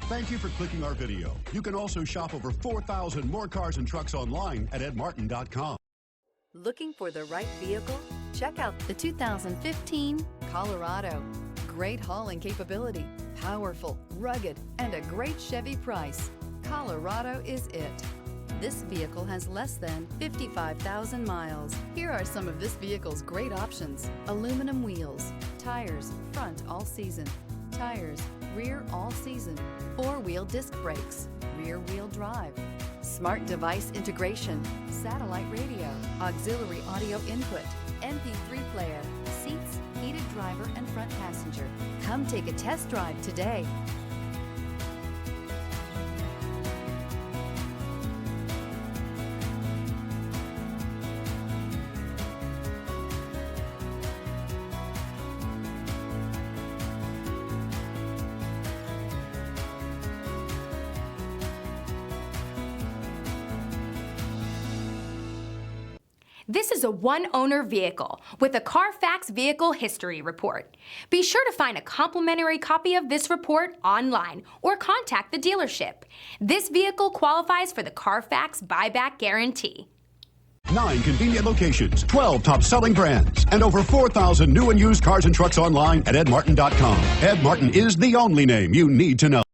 Thank you for clicking our video. You can also shop over 4,000 more cars and trucks online at edmartin.com. Looking for the right vehicle? Check out the 2015 Colorado. Great hauling capability, powerful, rugged, and a great Chevy price. Colorado is it. This vehicle has less than 55,000 miles. Here are some of this vehicle's great options: aluminum wheels, tires, front all season, tires, rear all season, 4-wheel disc brakes, rear wheel drive, smart device integration, satellite radio, auxiliary audio input, MP3 player, seats, heated driver and front passenger. Come take a test drive today. This is a one-owner vehicle with a CARFAX Vehicle History Report. Be sure to find a complimentary copy of this report online or contact the dealership. This vehicle qualifies for the CARFAX Buyback Guarantee. 9 convenient locations, 12 top-selling brands, and over 4,000 new and used cars and trucks online at edmartin.com. Ed Martin is the only name you need to know.